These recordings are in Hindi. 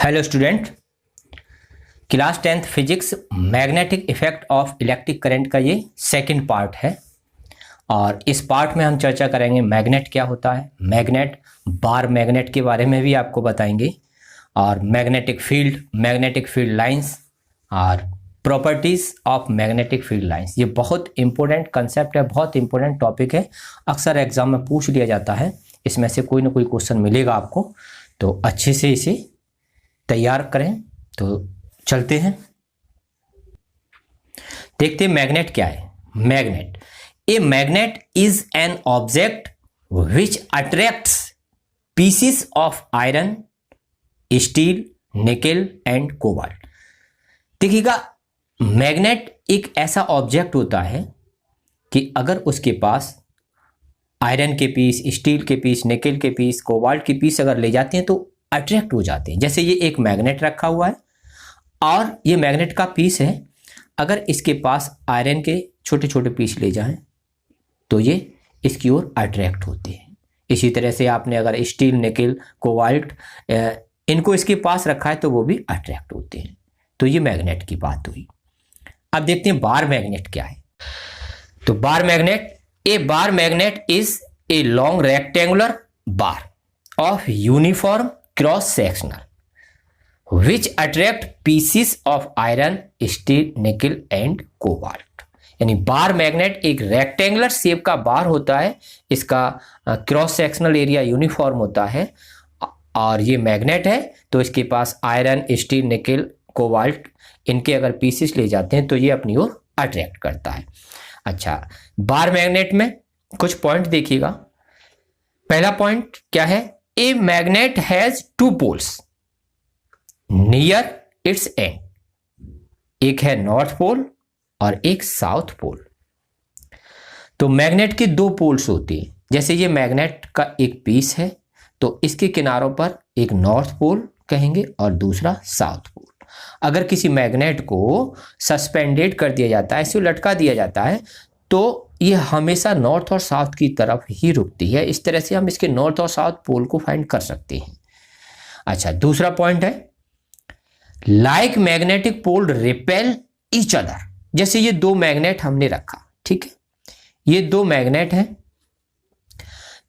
Hello student, class 10th physics magnetic effect of electric current का ये सेकंड पार्ट है। और इस पार्ट में हम चर्चा करेंगे मैग्नेट क्या होता है, मैग्नेट, बार मैग्नेट के बारे में भी आपको बताएंगे, और मैग्नेटिक फील्ड लाइंस और properties of magnetic field lines. ये बहुत इंपॉर्टेंट कंसेप्ट है, बहुत इंपॉर्टेंट टॉपिक है, अक्सर एग्जाम में पूछ लिया जाता है। इसमें से कोई ना कोई क्वेश्चन मिलेगा आपको, तो अच्छे से इसे तैयार करें। तो चलते हैं, देखते हैं मैग्नेट क्या है। Magnet, a magnet is an object which attracts pieces of iron, steel, nickel and cobalt. देखिएगा, मैग्नेट एक ऐसा ऑब्जेक्ट होता है कि अगर उसके पास आयरन के पीस, स्टील के पीस, निकेल के पीस, कोबाल्ट के पीस अगर ले जाते हैं तो अट्रैक्ट हो जाते हैं। जैसे ये एक मैग्नेट रखा हुआ है और ये मैग्नेट का पीस है, अगर इसके पास आयरन के छोटे छोटे पीस ले जाएं तो ये इसकी ओर अट्रैक्ट होते हैं। इसी तरह से आपने अगर स्टील, निकेल, कोबाल्ट इनको इसके पास रखा है तो वो भी अट्रैक्ट होते हैं। तो ये मैग्नेट की बात हुई। अब देखते हैं बार मैग्नेट क्या है। तो bar magnet, a bar magnet is a long rectangular bar of uniform cross sectional which attract pieces of iron, steel, nickel and cobalt. यानी बार मैग्नेट एक रेक्टेंगुलर शेप का बार होता है, इसका क्रॉस सेक्शनल एरिया यूनिफॉर्म होता है, और ये मैग्नेट है तो इसके पास आयरन, स्टील, निकेल, कोबाल्ट इनके अगर पीसेस ले जाते हैं तो ये अपनी ओर अट्रैक्ट करता है। अच्छा, बार मैग्नेट में कुछ पॉइंट देखिएगा। पहला पॉइंट क्या है, a magnet has two poles near its end. एक है नॉर्थ पोल और एक साउथ पोल। तो मैग्नेट के दो पोल्स होते हैं। जैसे ये मैग्नेट का एक पीस है तो इसके किनारों पर एक नॉर्थ पोल कहेंगे और दूसरा साउथ पोल। अगर किसी मैग्नेट को सस्पेंडेड कर दिया जाता है, इसे लटका दिया जाता है, तो ये हमेशा नॉर्थ और साउथ की तरफ ही रुकती है। इस तरह से हम इसके नॉर्थ और साउथ पोल को फाइंड कर सकते हैं। अच्छा, दूसरा पॉइंट है like magnetic pole repel each other. जैसे ये दो मैग्नेट हमने रखा, ठीक है, ये दो मैग्नेट हैं,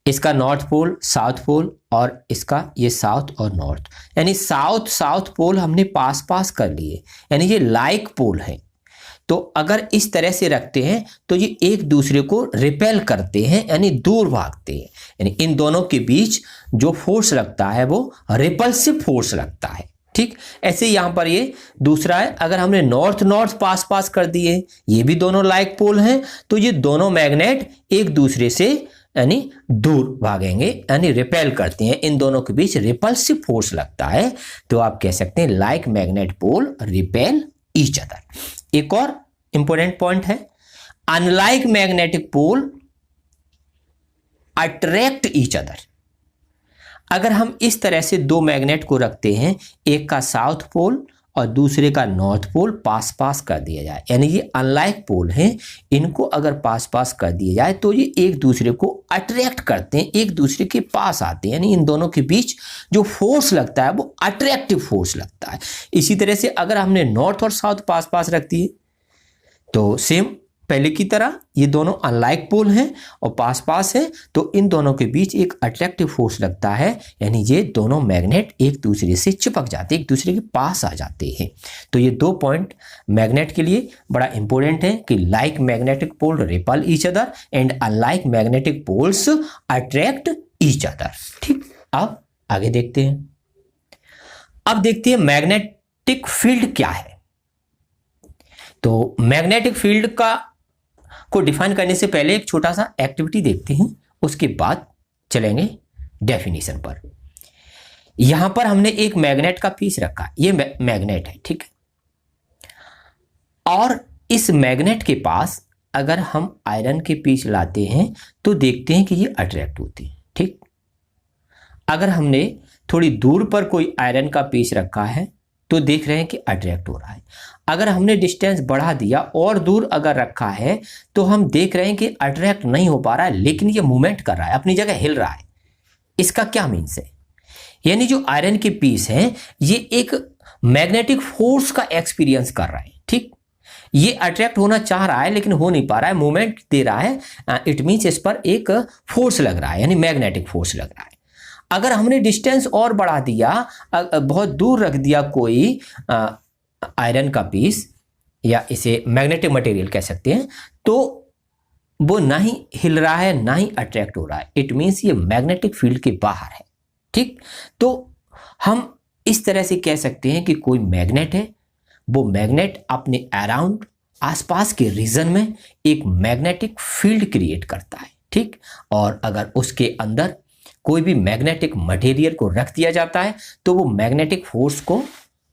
इसका नॉर्थ पोल, साउथ पोल, और इसका ये साउथ और नॉर्थ, यानी साउथ पोल हमने पास पास कर लिए, यानी ये लाइक पोल है। तो अगर इस तरह से रखते हैं तो ये एक दूसरे को रिपेल करते हैं, यानी दूर भागते हैं। यानी इन दोनों के बीच जो फोर्स लगता है वो रिपल्सिव फोर्स लगता है। ठीक, ऐसे यहां पर ये दूसरा है, अगर हमने नॉर्थ पास पास कर दिए, ये भी दोनों लाइक पोल हैं, तो ये दोनों मैग्नेट एक दूसरे से यानी दूर भागेंगे, यानी रिपेल करते हैं। इन दोनों के बीच रिपल्सिव फोर्स लगता है, तो आप कह सकते हैं like magnet pole repel each other. एक और इंपॉर्टेंट पॉइंट है, unlike magnetic pole attract each other. अगर हम इस तरह से दो मैग्नेट को रखते हैं, एक का साउथ पोल और दूसरे का नॉर्थ पोल पास पास कर दिया जाए, यानी ये अनलाइक पोल हैं, इनको अगर पास पास कर दिया जाए तो ये एक दूसरे को अट्रैक्ट करते हैं, एक दूसरे के पास आते हैं, यानी इन दोनों के बीच जो फोर्स लगता है वो अट्रैक्टिव फोर्स लगता है। इसी तरह से अगर हमने नॉर्थ और साउथ पास पास रख दिए तो सेम पहले की तरह ये दोनों अनलाइक पोल हैं और पास पास हैं, तो इन दोनों के बीच एक अट्रैक्टिव फोर्स लगता है, यानी ये दोनों मैग्नेट एक दूसरे से चिपक जाते हैं, एक दूसरे के पास आ जाते हैं। तो ये दो पॉइंट मैग्नेट के लिए बड़ा इंपॉर्टेंट है कि like magnetic pole repel each other and unlike magnetic poles attract each other. ठीक, अब आगे देखते हैं। अब देखते हैं मैग्नेटिक फील्ड क्या है। तो मैग्नेटिक फील्ड को डिफाइन करने से पहले एक छोटा सा एक्टिविटी देखते हैं, उसके बाद चलेंगे डेफिनेशन पर। यहां पर हमने एक मैग्नेट का पीस रखा, ये मैग्नेट है, ठीक है, और इस मैग्नेट के पास अगर हम आयरन के पीस लाते हैं तो देखते हैं कि ये अट्रैक्ट होती है। ठीक, अगर हमने थोड़ी दूर पर कोई आयरन का पीस रखा है तो देख रहे हैं कि अट्रैक्ट हो रहा है। अगर हमने डिस्टेंस बढ़ा दिया और दूर अगर रखा है तो हम देख रहे हैं कि अट्रैक्ट नहीं हो पा रहा है, लेकिन ये मूवमेंट कर रहा है, अपनी जगह हिल रहा है। इसका क्या मीन्स है, यानी जो आयरन के पीस हैं ये एक मैग्नेटिक फोर्स का एक्सपीरियंस कर रहा है, ठीक। ये अट्रैक्ट होना चाह रहा है लेकिन हो नहीं पा रहा है, मूवमेंट दे रहा है, इट मीन्स इस पर एक फोर्स लग रहा है, यानी मैग्नेटिक फोर्स लग रहा है। अगर हमने डिस्टेंस और बढ़ा दिया, बहुत दूर रख दिया कोई आयरन का पीस, या इसे मैग्नेटिक मटेरियल कह सकते हैं, तो वो ना ही हिल रहा है ना ही अट्रैक्ट हो रहा है, इट मीन्स ये मैग्नेटिक फील्ड के बाहर है, ठीक। तो हम इस तरह से कह सकते हैं कि कोई मैग्नेट है, वो मैग्नेट अपने अराउंड आसपास के रीजन में एक मैग्नेटिक फील्ड क्रिएट करता है, ठीक। और अगर उसके अंदर कोई भी मैग्नेटिक मटेरियल को रख दिया जाता है तो वो मैग्नेटिक फोर्स को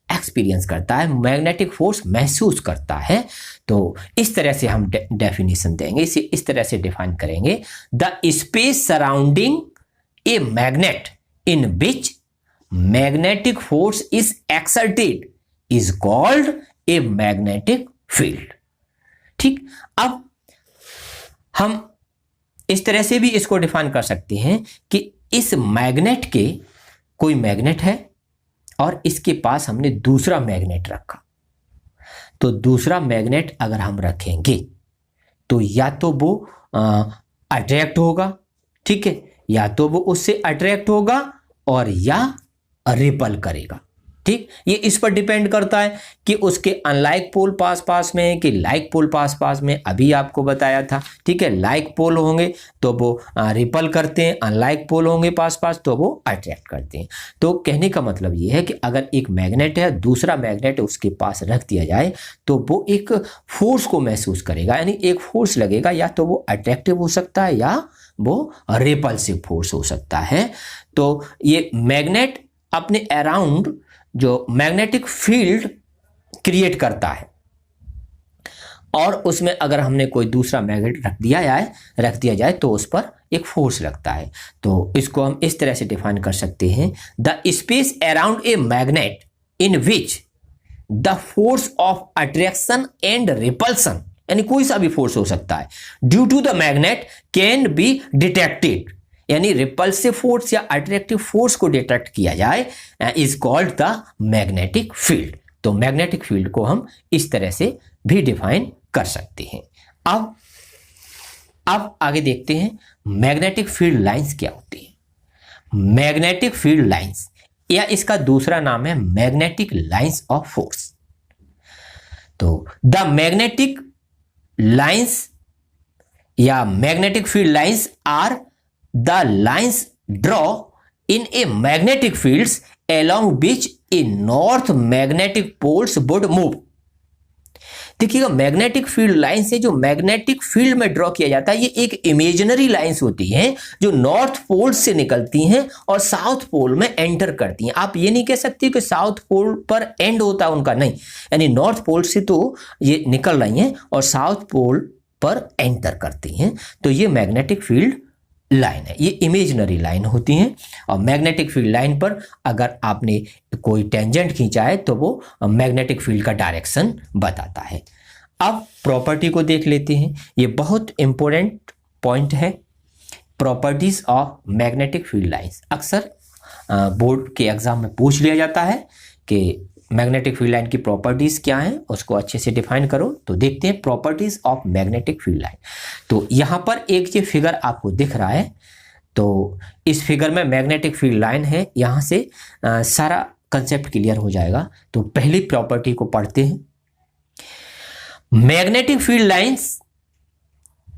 एक्सपीरियंस करता है, मैग्नेटिक फोर्स महसूस करता है। तो इस तरह से हम डेफिनेशन देंगे, इसे इस तरह से डिफाइन करेंगे, the space surrounding A magnet in which magnetic force is exerted is called a magnetic field, ठीक। अब हम इस तरह से भी इसको डिफाइन कर सकते हैं कि इस मैग्नेट के, कोई मैग्नेट है और इसके पास हमने दूसरा मैग्नेट रखा, तो दूसरा मैग्नेट अगर हम रखेंगे तो या तो वो अट्रैक्ट होगा, ठीक है, या तो वो उससे अट्रैक्ट होगा और या रिपल करेगा, ठीक। ये इस पर डिपेंड करता है कि उसके अनलाइक पोल पास पास में है कि लाइक पोल पास पास में, अभी आपको बताया था, ठीक है। लाइक पोल होंगे तो वो रिपल करते हैं, अनलाइक पोल होंगे पास पास तो वो अट्रैक्ट करते हैं। तो कहने का मतलब ये है कि अगर एक मैग्नेट है, दूसरा मैग्नेट उसके पास रख दिया जाए तो वो एक फोर्स को महसूस करेगा, यानी एक फोर्स लगेगा, या तो वो अट्रैक्टिव हो सकता है या वो रिपल्सिव फोर्स हो सकता है। तो ये मैग्नेट अपने अराउंड जो मैग्नेटिक फील्ड क्रिएट करता है और उसमें अगर हमने कोई दूसरा मैग्नेट रख दिया जाए तो उस पर एक फोर्स लगता है। तो इसको हम इस तरह से डिफाइन कर सकते हैं, the space around a magnet in which the force of attraction and repulsion, यानी कोई सा भी फोर्स हो सकता है, due to the magnet can be detected, यानी रिपल्सिव फोर्स या अट्रैक्टिव फोर्स को डिटेक्ट किया जाए, is called the magnetic field. तो मैग्नेटिक फील्ड को हम इस तरह से भी डिफाइन कर सकते हैं। अब आगे देखते हैं मैग्नेटिक फील्ड लाइंस क्या होती है। मैग्नेटिक फील्ड लाइंस या इसका दूसरा नाम है मैग्नेटिक लाइंस ऑफ फोर्स। तो द मैग्नेटिक लाइंस या magnetic field lines are the lines draw in a magnetic fields along which a north magnetic poles would move। देखिएगा, मैग्नेटिक फील्ड लाइन से जो मैग्नेटिक फील्ड में ड्रॉ किया जाता है ये एक इमेजिनरी लाइंस होती हैं जो नॉर्थ पोल से निकलती हैं और साउथ पोल में एंटर करती हैं। आप ये नहीं कह सकते कि साउथ पोल पर एंड होता है उनका, नहीं, यानी नॉर्थ पोल से तो ये निकल रही हैं और साउथ पोल पर एंटर करती हैं। तो ये मैग्नेटिक फील्ड लाइन है, ये इमेजिनरी लाइन होती हैं। और मैग्नेटिक फील्ड लाइन पर अगर आपने कोई टेंजेंट खींचा है तो वो मैग्नेटिक फील्ड का डायरेक्शन बताता है। अब प्रॉपर्टी को देख लेते हैं, ये बहुत इंपॉर्टेंट पॉइंट है, properties of magnetic field lines. अक्सर बोर्ड के एग्जाम में पूछ लिया जाता है कि मैग्नेटिक फील्ड लाइन की प्रॉपर्टीज क्या हैं, उसको अच्छे से डिफाइन करो। तो देखते हैं properties of magnetic field line. तो यहां पर एक ये फिगर आपको दिख रहा है, तो इस फिगर में मैग्नेटिक फील्ड लाइन है, यहां से सारा कंसेप्ट क्लियर हो जाएगा। तो पहली प्रॉपर्टी को पढ़ते हैं। Magnetic field lines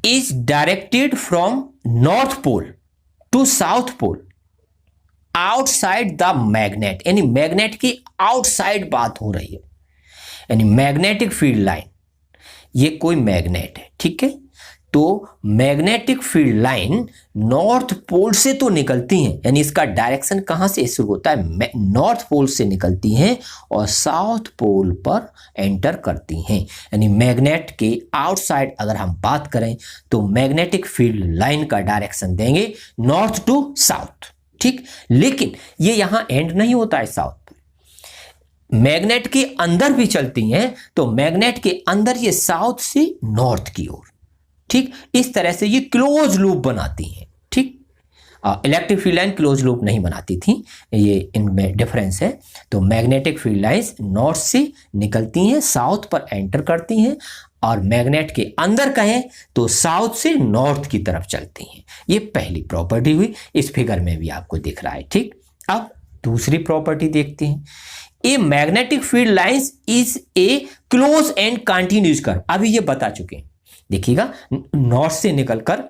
is directed from north pole to south pole outside the magnet, यानी मैग्नेट की आउटसाइड बात हो रही है। यानी मैग्नेटिक फील्ड लाइन, ये कोई मैग्नेट है, ठीक है। तो magnetic field line north pole से तो निकलती हैं, यानी इसका डायरेक्शन कहां से शुरू होता है, नॉर्थ पोल से निकलती हैं और साउथ पोल पर एंटर करती हैं। यानी मैग्नेट के आउटसाइड अगर हम बात करें तो मैग्नेटिक फील्ड लाइन का डायरेक्शन देंगे नॉर्थ टू साउथ, ठीक। लेकिन ये यहां एंड नहीं होता है साउथ पर, मैग्नेट के अंदर भी चलती हैं, तो मैग्नेट के अंदर ये साउथ से नॉर्थ की ओर, ठीक। इस तरह से ये क्लोज लूप बनाती हैं, ठीक। Electric field line close loop नहीं बनाती थी, ये इनमें डिफरेंस है। तो मैग्नेटिक फील्ड लाइंस नॉर्थ से निकलती हैं, साउथ पर एंटर करती हैं, और मैग्नेट के अंदर कहें तो साउथ से नॉर्थ की तरफ चलती हैं। ये पहली प्रॉपर्टी हुई, इस फिगर में भी आपको दिख रहा है। ठीक, अब दूसरी प्रॉपर्टी देखते हैं। A magnetic field lines is a close and continuous curve. अभी ये बता चुके हैं, देखिएगा, नॉर्थ से निकलकर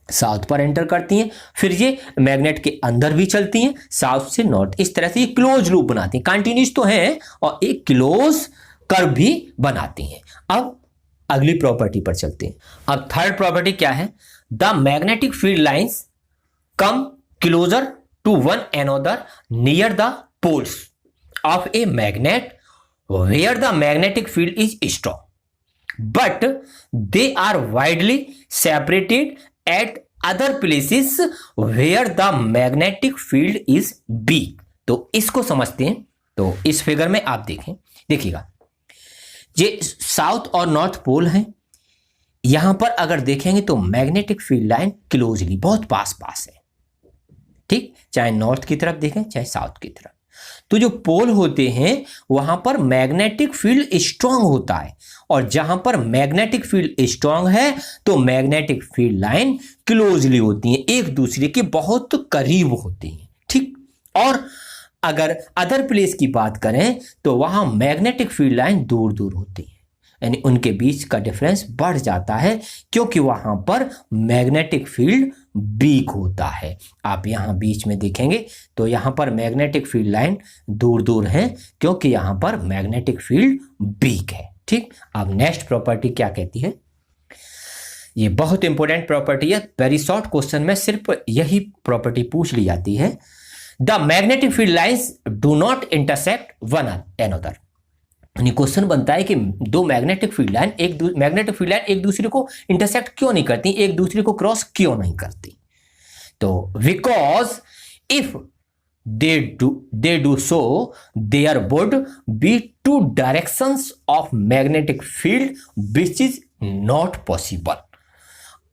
साउथ पर एंटर करती हैं, फिर ये मैग्नेट के अंदर भी चलती हैं, साउथ से नॉर्थ, इस तरह से ये क्लोज लूप बनाती हैं। कंटिन्यूअस तो है और एक क्लोज कर्व भी बनाती हैं। अब अगली प्रॉपर्टी पर चलते हैं। अब थर्ड प्रॉपर्टी क्या है? The magnetic field lines come closer to one another near the poles of a magnet where the magnetic field is strong, but they are widely separated at other places where the magnetic field is weak. तो इसको समझते हैं। तो इस फिगर में आप देखिएगा, ये साउथ और नॉर्थ पोल हैं। यहां पर अगर देखेंगे तो मैग्नेटिक फील्ड लाइन क्लोजली बहुत पास पास है। ठीक, चाहे नॉर्थ की तरफ देखें चाहे साउथ की तरफ। तो जो पोल होते हैं वहां पर मैग्नेटिक फील्ड स्ट्रांग होता है, और जहां पर मैग्नेटिक फील्ड स्ट्रांग है तो मैग्नेटिक फील्ड लाइन क्लोजली होती हैं, एक दूसरे के बहुत करीब होती हैं। ठीक, और अगर अदर प्लेस की बात करें तो वहां मैग्नेटिक फील्ड लाइन दूर दूर होती है, यानी उनके बीच का डिफरेंस बढ़ जाता है, क्योंकि वहां पर मैग्नेटिक फील्ड वीक होता है। आप यहां बीच में देखेंगे तो यहां पर मैग्नेटिक फील्ड लाइन दूर दूर है, क्योंकि यहां पर मैग्नेटिक फील्ड वीक है। ठीक, अब नेक्स्ट प्रॉपर्टी क्या कहती है? ये बहुत इंपॉर्टेंट प्रॉपर्टी है, वेरी शॉर्ट क्वेश्चन में सिर्फ यही प्रॉपर्टी पूछ ली जाती है। The magnetic field lines do not intersect one another. Question बनता है कि दो मैग्नेटिक फील्ड लाइन एक दूसरे को इंटरसेक्ट क्यों नहीं करती, एक दूसरे को क्रॉस क्यों नहीं करती? तो because if they do so there would be two directions of magnetic field which is not possible.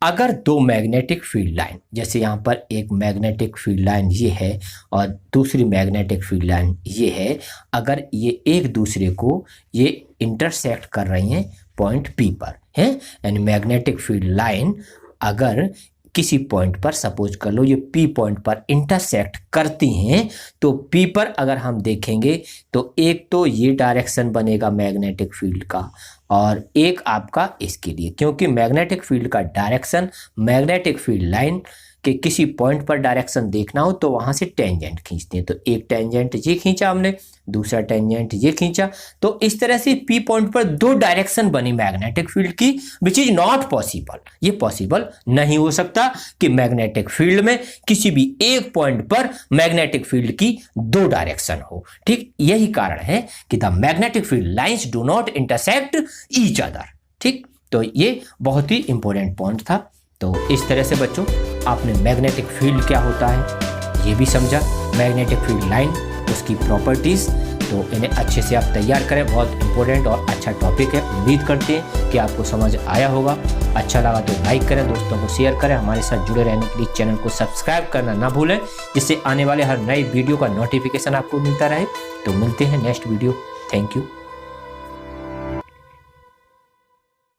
अगर दो मैग्नेटिक फील्ड लाइन, जैसे यहां पर एक मैग्नेटिक फील्ड लाइन ये है और दूसरी मैग्नेटिक फील्ड लाइन ये है, अगर ये एक दूसरे को ये इंटरसेक्ट कर रही हैं पॉइंट P पर है, यानी मैग्नेटिक फील्ड लाइन अगर किसी पॉइंट पर, सपोज कर लो ये P पॉइंट पर इंटरसेक्ट करती हैं, तो P पर अगर हम देखेंगे तो एक तो ये डायरेक्शन बनेगा मैग्नेटिक फील्ड का, और एक आपका इसके लिए, क्योंकि मैग्नेटिक फील्ड का डायरेक्शन मैग्नेटिक फील्ड लाइन के किसी पॉइंट पर डायरेक्शन देखना हो तो वहां से टेंजेंट खींचते हैं। तो एक टेंजेंट ये खींचा हमने, दूसरा टेंजेंट ये खींचा, तो इस तरह से P पॉइंट पर दो डायरेक्शन बनी मैग्नेटिक फील्ड की, विच इज नॉट पॉसिबल। ये पॉसिबल नहीं हो सकता कि मैग्नेटिक फील्ड में किसी भी एक पॉइंट पर मैग्नेटिक फील्ड की दो डायरेक्शन हो। ठीक, यही कारण है कि the magnetic field lines do not intersect each other. ठीक, तो ये बहुत ही इंपॉर्टेंट पॉइंट था। तो इस तरह से बच्चों आपने मैग्नेटिक फील्ड क्या होता है ये भी समझा, मैग्नेटिक फील्ड लाइन, उसकी प्रॉपर्टीज, तो इन्हें अच्छे से आप तैयार करें। बहुत इंपॉर्टेंट और अच्छा टॉपिक है। उम्मीद करते हैं कि आपको समझ आया होगा। अच्छा लगा तो लाइक करें, दोस्तों को शेयर करें। हमारे साथ जुड़े रहने के लिए चैनल को सब्सक्राइब करना ना भूलें, जिससे आने वाले हर नए वीडियो का नोटिफिकेशन आपको मिलता रहे। तो मिलते हैं नेक्स्ट वीडियो। Thank you.